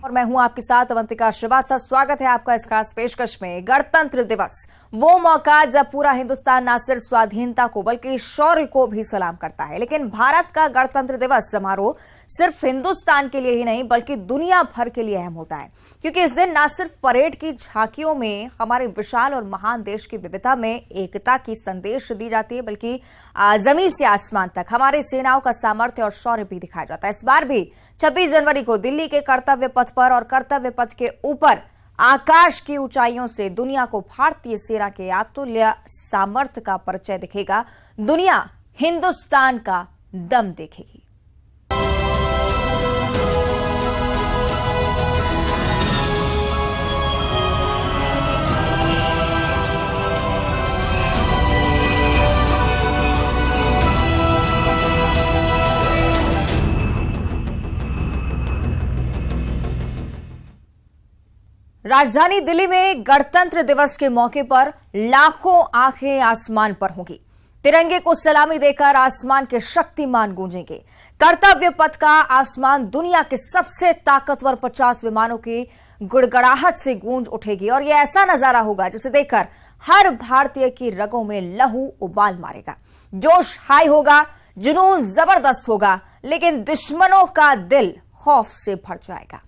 और मैं हूं आपके साथ अवंतिका श्रीवास्तव। स्वागत है आपका इस खास पेशकश में। गणतंत्र दिवस वो मौका जब पूरा हिंदुस्तान न सिर्फ स्वाधीनता को बल्कि शौर्य को भी सलाम करता है। लेकिन भारत का गणतंत्र दिवस समारोह सिर्फ हिंदुस्तान के लिए ही नहीं बल्कि दुनिया भर के लिए अहम होता है, क्योंकि इस दिन न सिर्फ परेड की झांकियों में हमारे विशाल और महान देश की विविधता में एकता की संदेश दी जाती है, बल्कि जमीन से आसमान तक हमारे सेनाओं का सामर्थ्य और शौर्य भी दिखाया जाता है। इस बार भी 26 जनवरी को दिल्ली के कर्तव्य पथ पर और कर्तव्य पथ के ऊपर आकाश की ऊंचाइयों से दुनिया को भारतीय सेना के अतुल्य सामर्थ्य का परिचय दिखेगा। दुनिया हिंदुस्तान का दम देखेगी। राजधानी दिल्ली में गणतंत्र दिवस के मौके पर लाखों आंखें आसमान पर होंगी। तिरंगे को सलामी देकर आसमान के शक्तिमान गूंजेंगे। कर्तव्य पथ का आसमान दुनिया के सबसे ताकतवर 50 विमानों की गुड़गड़ाहट से गूंज उठेगी और यह ऐसा नजारा होगा जिसे देखकर हर भारतीय की रगों में लहू उबाल मारेगा। जोश हाई होगा, जुनून जबरदस्त होगा, लेकिन दुश्मनों का दिल खौफ से भर जाएगा।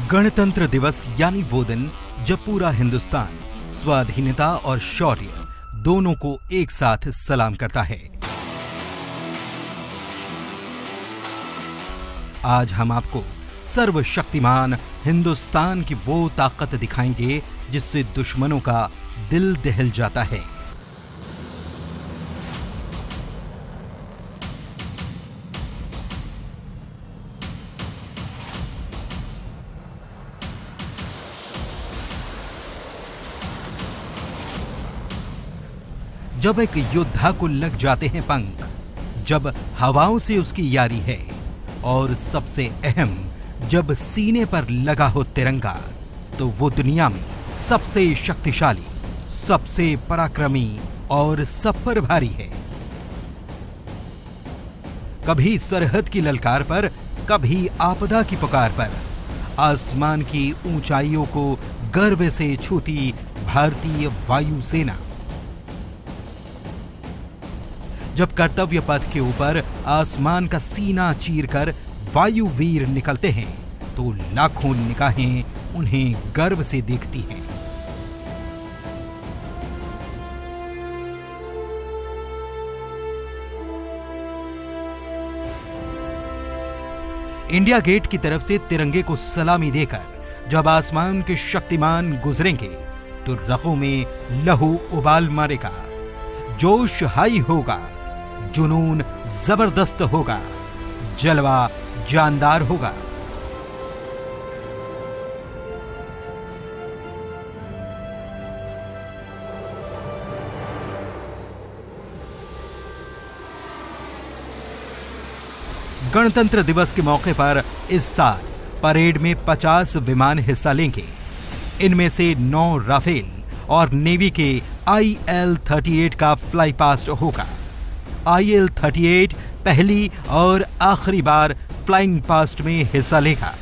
गणतंत्र दिवस यानी वो दिन जब पूरा हिंदुस्तान स्वाधीनता और शौर्य दोनों को एक साथ सलाम करता है। आज हम आपको सर्वशक्तिमान हिंदुस्तान की वो ताकत दिखाएंगे जिससे दुश्मनों का दिल दहल जाता है। जब एक योद्धा को लग जाते हैं पंख, जब हवाओं से उसकी यारी है और सबसे अहम जब सीने पर लगा हो तिरंगा, तो वो दुनिया में सबसे शक्तिशाली, सबसे पराक्रमी और सब पर भारी है। कभी सरहद की ललकार पर, कभी आपदा की पुकार पर, आसमान की ऊंचाइयों को गर्व से छूती भारतीय वायुसेना। जब कर्तव्य पथ के ऊपर आसमान का सीना चीरकर वायुवीर निकलते हैं तो लाखों निगाहें उन्हें गर्व से देखती हैं। इंडिया गेट की तरफ से तिरंगे को सलामी देकर जब आसमान के शक्तिमान गुजरेंगे तो रगों में लहू उबाल मारेगा, जोश हाई होगा, जुनून जबरदस्त होगा, जलवा जानदार होगा। गणतंत्र दिवस के मौके पर इस साल परेड में 50 विमान हिस्सा लेंगे। इनमें से 9 राफेल और नेवी के IL-38 का फ्लाई पास्ट होगा। IL-38 पहली और आखिरी बार फ्लाइंग पास्ट में हिस्सा लेगा।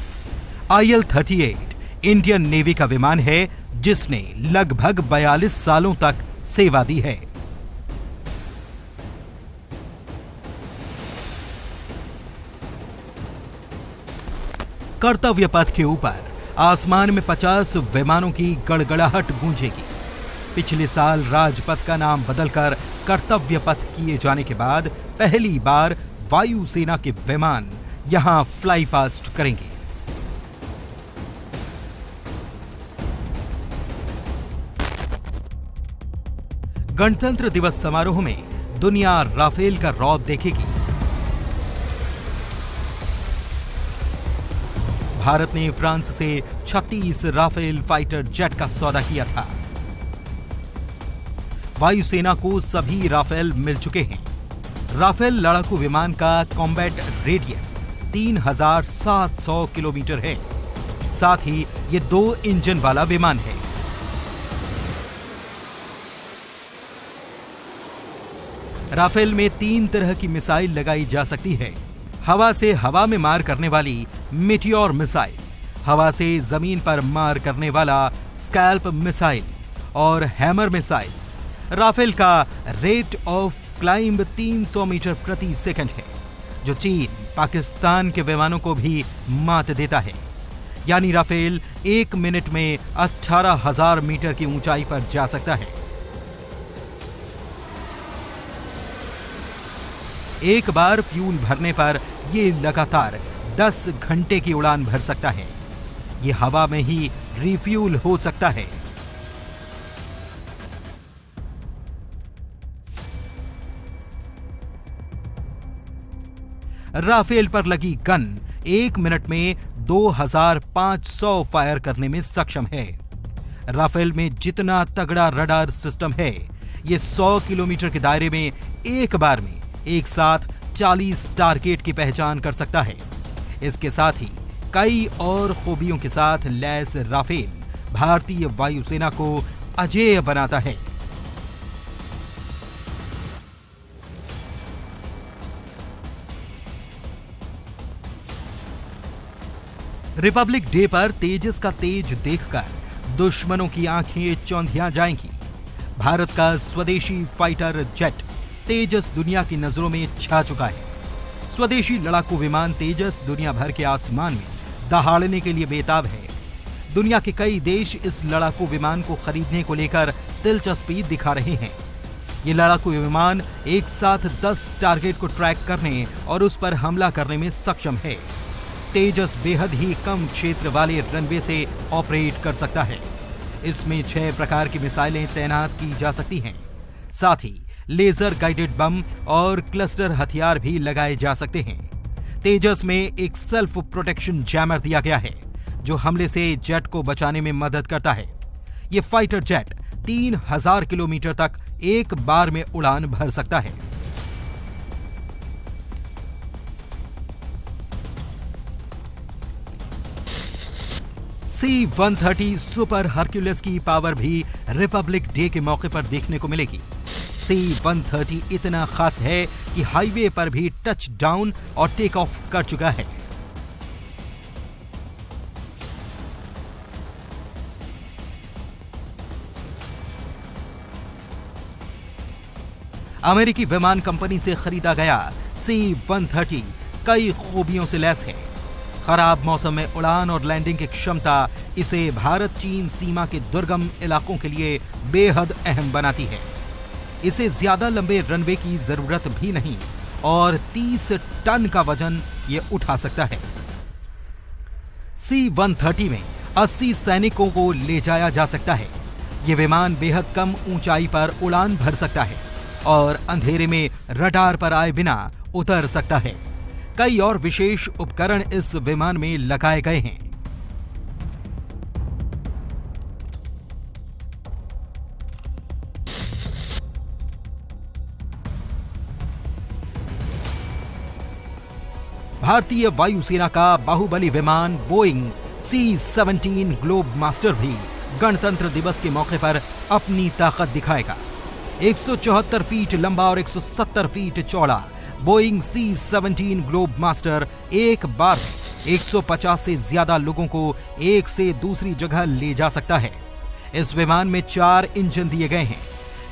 IL-38 इंडियन नेवी का विमान है जिसने लगभग 42 सालों तक सेवा दी है। कर्तव्य पथ के ऊपर आसमान में 50 विमानों की गड़गड़ाहट गूंजेगी। पिछले साल राजपथ का नाम बदलकर कर्तव्य पथ किए जाने के बाद पहली बार वायुसेना के विमान यहां फ्लाई पास्ट करेंगे। गणतंत्र दिवस समारोह में दुनिया राफेल का रौब देखेगी। भारत ने फ्रांस से 36 राफेल फाइटर जेट का सौदा किया था। वायुसेना को सभी राफेल मिल चुके हैं। राफेल लड़ाकू विमान का कॉम्बैट रेडियस 3,700 किलोमीटर है। साथ ही ये 2 इंजन वाला विमान है। राफेल में 3 तरह की मिसाइल लगाई जा सकती है। हवा से हवा में मार करने वाली मीटियोर मिसाइल, हवा से जमीन पर मार करने वाला स्कैल्प मिसाइल और हैमर मिसाइल। राफेल का रेट ऑफ क्लाइंब 300 मीटर प्रति सेकंड है, जो चीन, पाकिस्तान के विमानों को भी मात देता है। यानी राफेल 1 मिनट में 18,000 मीटर की ऊंचाई पर जा सकता है। एक बार फ्यूल भरने पर यह लगातार 10 घंटे की उड़ान भर सकता है। यह हवा में ही रिफ्यूल हो सकता है। राफेल पर लगी गन 1 मिनट में 2500 फायर करने में सक्षम है। राफेल में जितना तगड़ा रडार सिस्टम है, यह 100 किलोमीटर के दायरे में एक बार में एक साथ 40 टारगेट की पहचान कर सकता है। इसके साथ ही कई और खूबियों के साथ लैस राफेल भारतीय वायुसेना को अजेय बनाता है। रिपब्लिक डे पर तेजस का तेज देखकर दुश्मनों की आंखें चौंधिया जाएंगी। भारत का स्वदेशी फाइटर जेट तेजस दुनिया की नजरों में छा चुका है। स्वदेशी लड़ाकू विमान तेजस दुनिया भर के आसमान में दहाड़ने के लिए बेताब है। दुनिया के कई देश इस लड़ाकू विमान को खरीदने को लेकर दिलचस्पी दिखा रहे हैं। ये लड़ाकू विमान एक साथ 10 टारगेट को ट्रैक करने और उस पर हमला करने में सक्षम है। तेजस बेहद ही कम क्षेत्र वाले रनवे से ऑपरेट कर सकता है। इसमें 6 प्रकार की मिसाइलें तैनात की जा सकती हैं। साथ ही लेजर गाइडेड बम और क्लस्टर हथियार भी लगाए जा सकते हैं। तेजस में एक सेल्फ प्रोटेक्शन जैमर दिया गया है, जो हमले से जेट को बचाने में मदद करता है। यह फाइटर जेट 3000 किलोमीटर तक एक बार में उड़ान भर सकता है। C-130 सुपर हरक्यूलिस की पावर भी रिपब्लिक डे के मौके पर देखने को मिलेगी। C-130 इतना खास है कि हाईवे पर भी टच डाउन और टेक ऑफ कर चुका है। अमेरिकी विमान कंपनी से खरीदा गया C-130 कई खूबियों से लैस है। खराब मौसम में उड़ान और लैंडिंग की क्षमता इसे भारत चीन सीमा के दुर्गम इलाकों के लिए बेहद अहम बनाती है। इसे ज्यादा लंबे रनवे की जरूरत भी नहीं और 30 टन का वजन ये उठा सकता है। C-130 में 80 सैनिकों को ले जाया जा सकता है। ये विमान बेहद कम ऊंचाई पर उड़ान भर सकता है और अंधेरे में रडार पर आए बिना उतर सकता है। कई और विशेष उपकरण इस विमान में लगाए गए हैं। भारतीय वायुसेना का बाहुबली विमान बोइंग C-17 ग्लोब मास्टर भी गणतंत्र दिवस के मौके पर अपनी ताकत दिखाएगा। 174 फीट लंबा और 170 फीट चौड़ा बोइंग C-17 ग्लोब मास्टर एक बार 150 से ज्यादा लोगों को एक से दूसरी जगह ले जा सकता है। इस विमान में 4 इंजन दिए गए हैं।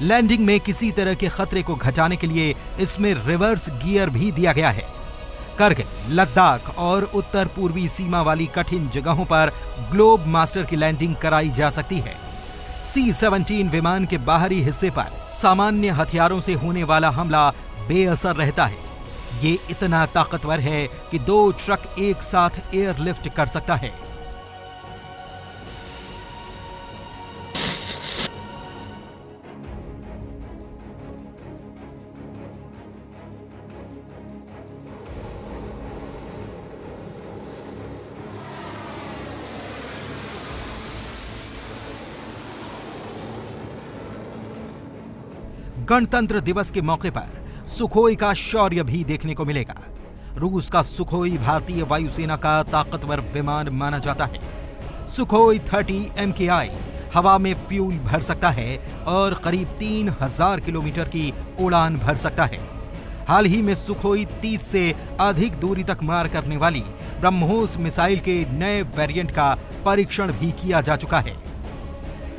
लैंडिंग में किसी तरह के खतरे को घटाने के लिए इसमें रिवर्स गियर भी दिया गया है। करगिल, लद्दाख और उत्तर पूर्वी सीमा वाली कठिन जगहों पर ग्लोब मास्टर की लैंडिंग कराई जा सकती है। C-17 विमान के बाहरी हिस्से पर सामान्य हथियारों से होने वाला हमला बेअसर रहता है। ये इतना ताकतवर है कि 2 ट्रक एक साथ एयरलिफ्ट कर सकता है। गणतंत्र दिवस के मौके पर सुखोई का शौर्य भी देखने को मिलेगा। रूस का सुखोई भारतीय वायुसेना का ताकतवर विमान माना जाता है। सुखोई 30 MKI हवा में फ्यूल भर सकता है और करीब 3000 किलोमीटर की उड़ान भर सकता है। हाल ही में सुखोई 30 से अधिक दूरी तक मार करने वाली ब्रह्मोस मिसाइल के नए वेरिएंट का परीक्षण भी किया जा चुका है।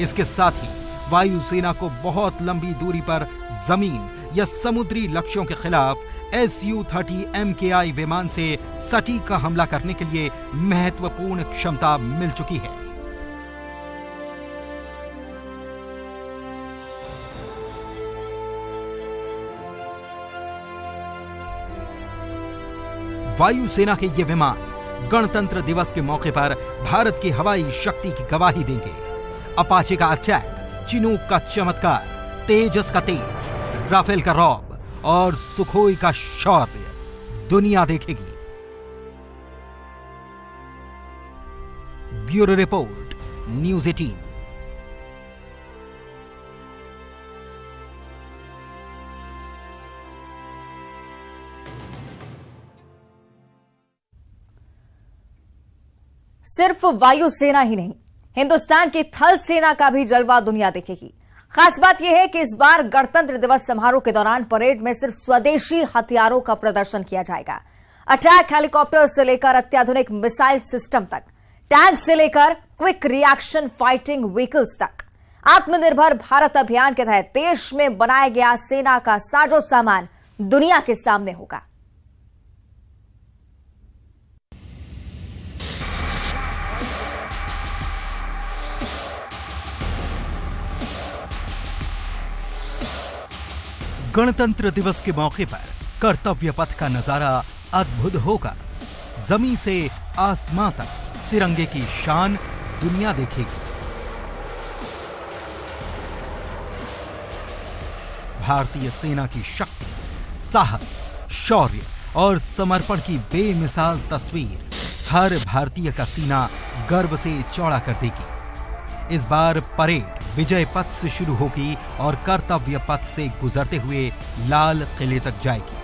इसके साथ ही वायुसेना को बहुत लंबी दूरी पर जमीन या समुद्री लक्ष्यों के खिलाफ Su-30 MKI विमान से सटीक हमला करने के लिए महत्वपूर्ण क्षमता मिल चुकी है। वायुसेना के ये विमान गणतंत्र दिवस के मौके पर भारत की हवाई शक्ति की गवाही देंगे। अपाचे का अटैक, चिनूक का चमत्कार, तेजस का तेज, राफेल का रौब और सुखोई का शौर्य दुनिया देखेगी। Bureau report, news 18। सिर्फ वायुसेना ही नहीं, हिंदुस्तान की थल सेना का भी जलवा दुनिया देखेगी। खास बात यह है कि इस बार गणतंत्र दिवस समारोह के दौरान परेड में सिर्फ स्वदेशी हथियारों का प्रदर्शन किया जाएगा। अटैक हेलीकॉप्टर से लेकर अत्याधुनिक मिसाइल सिस्टम तक, टैंक से लेकर क्विक रिएक्शन फाइटिंग व्हीकल्स तक, आत्मनिर्भर भारत अभियान के तहत देश में बनाया गया सेना का साजो सामान दुनिया के सामने होगा। गणतंत्र दिवस के मौके पर कर्तव्य पथ का नजारा अद्भुत होगा। जमीन से आसमां तक तिरंगे की शान दुनिया देखेगी। भारतीय सेना की शक्ति, साहस, शौर्य और समर्पण की बेमिसाल तस्वीर हर भारतीय का सीना गर्व से चौड़ा कर देगी। इस बार परेड विजय पथ से शुरू होगी और कर्तव्य पथ से गुजरते हुए लाल किले तक जाएगी।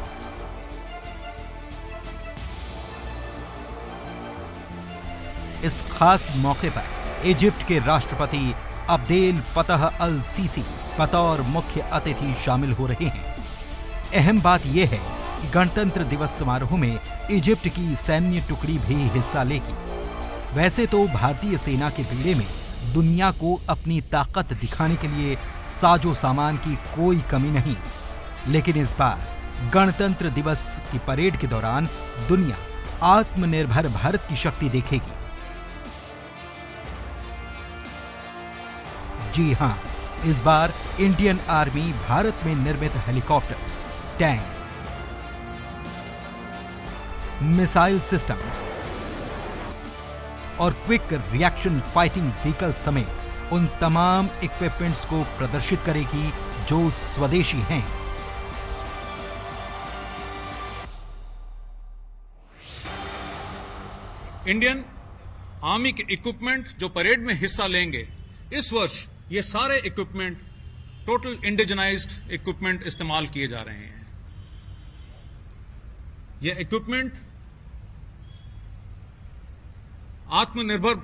इस खास मौके पर इजिप्ट के राष्ट्रपति अब्देल फतह अल सीसी बतौर मुख्य अतिथि शामिल हो रहे हैं। अहम बात यह है कि गणतंत्र दिवस समारोह में इजिप्ट की सैन्य टुकड़ी भी हिस्सा लेगी। वैसे तो भारतीय सेना के बेड़े में दुनिया को अपनी ताकत दिखाने के लिए साजो सामान की कोई कमी नहीं, लेकिन इस बार गणतंत्र दिवस की परेड के दौरान दुनिया आत्मनिर्भर भारत की शक्ति देखेगी। जी हां, इस बार इंडियन आर्मी भारत में निर्मित हेलीकॉप्टर्स, टैंक, मिसाइल सिस्टम और क्विक रिएक्शन फाइटिंग व्हीकल समेत उन तमाम इक्विपमेंट्स को प्रदर्शित करेगी जो स्वदेशी हैं। इंडियन आर्मी के इक्विपमेंट जो परेड में हिस्सा लेंगे, इस वर्ष ये सारे इक्विपमेंट टोटल इंडिजनाइज्ड इक्विपमेंट इस्तेमाल किए जा रहे हैं। ये इक्विपमेंट आत्मनिर्भर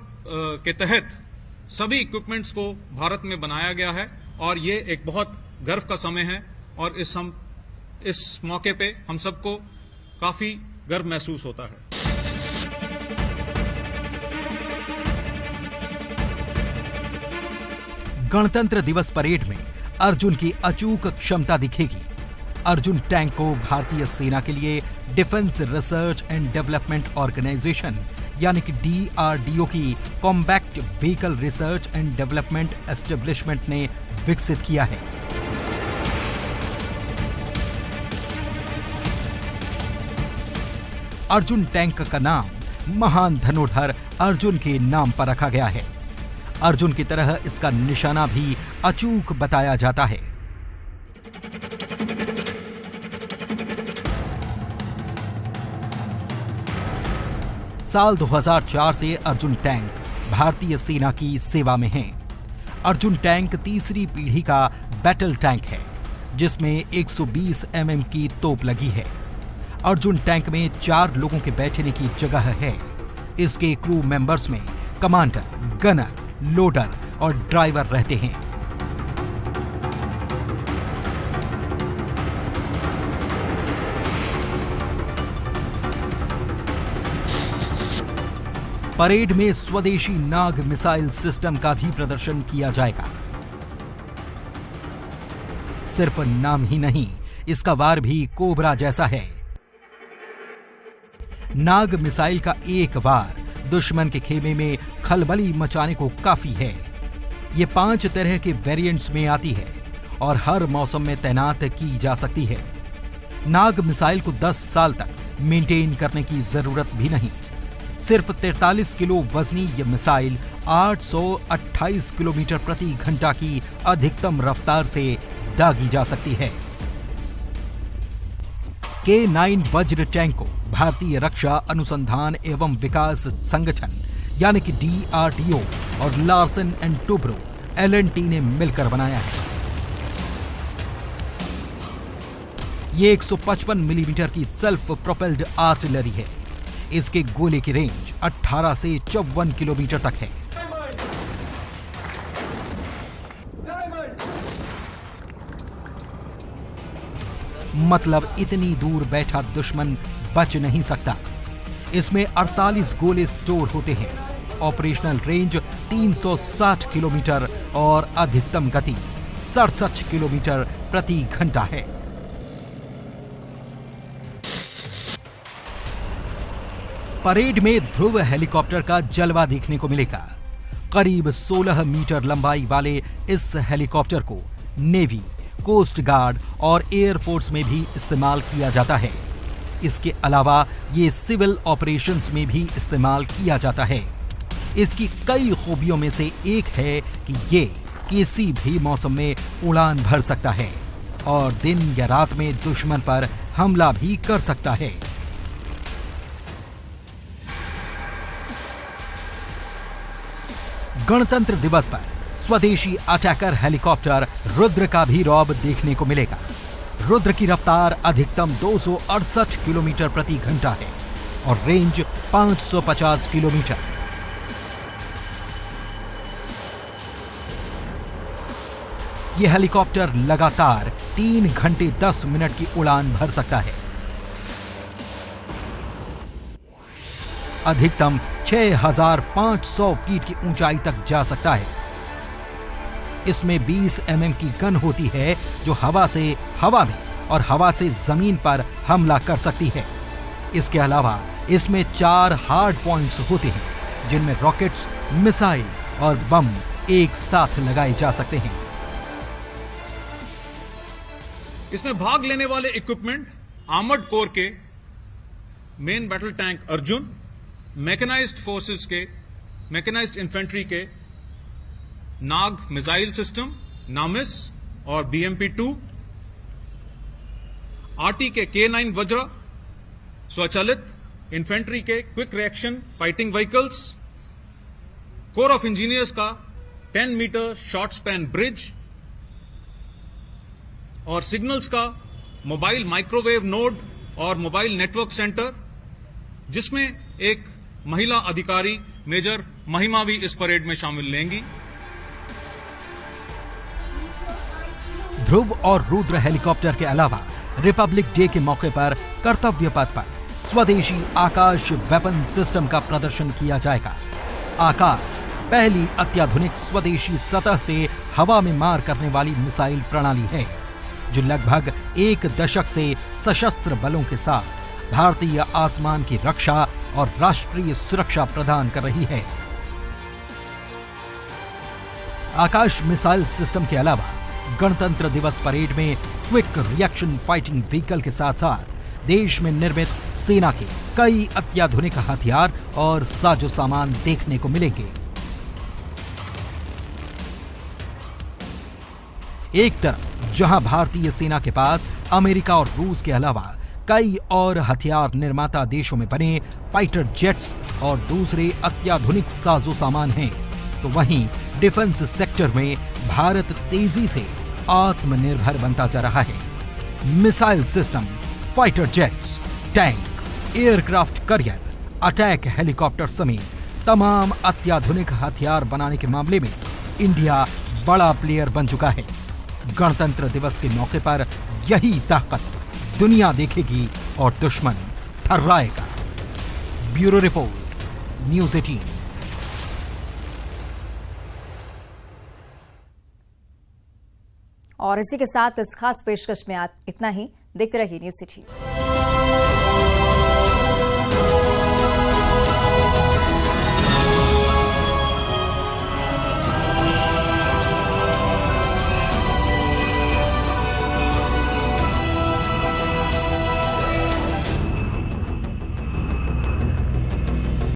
के तहत सभी इक्विपमेंट्स को भारत में बनाया गया है और ये एक बहुत गर्व का समय है और इस मौके पे हम सबको काफी गर्व महसूस होता है। गणतंत्र दिवस परेड में अर्जुन की अचूक क्षमता दिखेगी। अर्जुन टैंक को भारतीय सेना के लिए defence research and development organisation यानी कि DRDO की combat vehicle research and development establishment ने विकसित किया है। अर्जुन टैंक का नाम महान धनुर्धर अर्जुन के नाम पर रखा गया है। अर्जुन की तरह इसका निशाना भी अचूक बताया जाता है। साल 2004 से अर्जुन टैंक भारतीय सेना की सेवा में है। अर्जुन टैंक तीसरी पीढ़ी का बैटल टैंक है जिसमें 120 mm की तोप लगी है। अर्जुन टैंक में 4 लोगों के बैठने की जगह है। इसके क्रू मेंबर्स में कमांडर, गनर, लोडर और ड्राइवर रहते हैं। परेड में स्वदेशी नाग मिसाइल सिस्टम का भी प्रदर्शन किया जाएगा। सिर्फ नाम ही नहीं, इसका वार भी कोबरा जैसा है। नाग मिसाइल का एक वार दुश्मन के खेमे में खलबली मचाने को काफी है। ये 5 तरह के वेरिएंट्स में आती है और हर मौसम में तैनात की जा सकती है। नाग मिसाइल को 10 साल तक मेंटेन करने की जरूरत भी नहीं। सिर्फ 43 किलो वजनी ये मिसाइल 828 किलोमीटर प्रति घंटा की अधिकतम रफ्तार से दागी जा सकती है। K9 वज्र टैंक को भारतीय रक्षा अनुसंधान एवं विकास संगठन यानी कि DRDO और लार्सन एंड टुब्रो LNT ने मिलकर बनाया है। ये 155 मिलीमीटर की सेल्फ प्रोपेल्ड आर्टिलरी है। इसके गोले की रेंज 18 से 54 किलोमीटर तक है। मतलब इतनी दूर बैठा दुश्मन बच नहीं सकता। इसमें 48 गोले स्टोर होते हैं। ऑपरेशनल रेंज 360 किलोमीटर और अधिकतम गति 67 किलोमीटर प्रति घंटा है। परेड में ध्रुव हेलीकॉप्टर का जलवा देखने को मिलेगा। करीब 16 मीटर लंबाई वाले इस हेलीकॉप्टर को नेवी, कोस्ट गार्ड और एयरफोर्स में भी इस्तेमाल किया जाता है। इसके अलावा ये सिविल ऑपरेशंस में भी इस्तेमाल किया जाता है। इसकी कई खूबियों में से एक है कि ये किसी भी मौसम में उड़ान भर सकता है और दिन या रात में दुश्मन पर हमला भी कर सकता है। गणतंत्र दिवस पर स्वदेशी अटैकर हेलीकॉप्टर रुद्र का भी रौब देखने को मिलेगा। रुद्र की रफ्तार अधिकतम 268 किलोमीटर प्रति घंटा है और रेंज 550 किलोमीटर। यह हेलीकॉप्टर लगातार 3 घंटे 10 मिनट की उड़ान भर सकता है। अधिकतम 6500 फीट की ऊंचाई तक जा सकता है। इसमें 20 mm की गन होती है जो हवा में और हवा से जमीन पर हमला कर सकती है। इसके अलावा इसमें 4 हार्ड पॉइंट्स होते हैं जिनमें रॉकेट्स, मिसाइल और बम एक साथ लगाए जा सकते हैं। इसमें भाग लेने वाले इक्विपमेंट आर्मर्ड कोर के main battle tank Arjun, mechanised forces के, मैकेनाइज्ड इन्फेंट्री के नाग मिसाइल सिस्टम, नामिस और BMP-2, RT के K9 वज्र, स्वचालित इन्फेंट्री के quick reaction fighting vehicles, core of engineers का 10 मीटर शॉर्ट स्पैन ब्रिज और सिग्नल्स का मोबाइल माइक्रोवेव नोड और मोबाइल नेटवर्क सेंटर, जिसमें एक महिला अधिकारी मेजर महिमा भी इस परेड में शामिल लेंगी। ध्रुव और रुद्र हेलीकॉप्टर के अलावा रिपब्लिक डे के मौके पर कर्तव्य पथ पर स्वदेशी आकाश वेपन सिस्टम का प्रदर्शन किया जाएगा। आकाश पहली अत्याधुनिक स्वदेशी सतह से हवा में मार करने वाली मिसाइल प्रणाली है जो लगभग 1 दशक से सशस्त्र बलों के साथ भारतीय आसमान की रक्षा और राष्ट्रीय सुरक्षा प्रदान कर रही है। आकाश मिसाइल सिस्टम के अलावा गणतंत्र दिवस परेड में क्विक रिएक्शन फाइटिंग व्हीकल के साथ साथ देश में निर्मित सेना के कई अत्याधुनिक हथियार और साजो सामान देखने को मिलेंगे। एक तरफ जहां भारतीय सेना के पास अमेरिका और रूस के अलावा कई और हथियार निर्माता देशों में बने फाइटर जेट्स और दूसरे अत्याधुनिक साजो सामान हैं, तो वहीं डिफेंस सेक्टर में भारत तेजी से आत्मनिर्भर बनता जा रहा है। Missile system, fighter jets, tank, aircraft carrier, attack helicopter समेत तमाम अत्याधुनिक हथियार बनाने के मामले में इंडिया बड़ा प्लेयर बन चुका है। गणतंत्र दिवस के मौके पर यही ताकत दुनिया देखेगी और दुश्मन थर्राएगा। Bureau report, news 18। और इसी के साथ इस खास पेशकश में इतना ही। देखते रहिए न्यूज़ 18।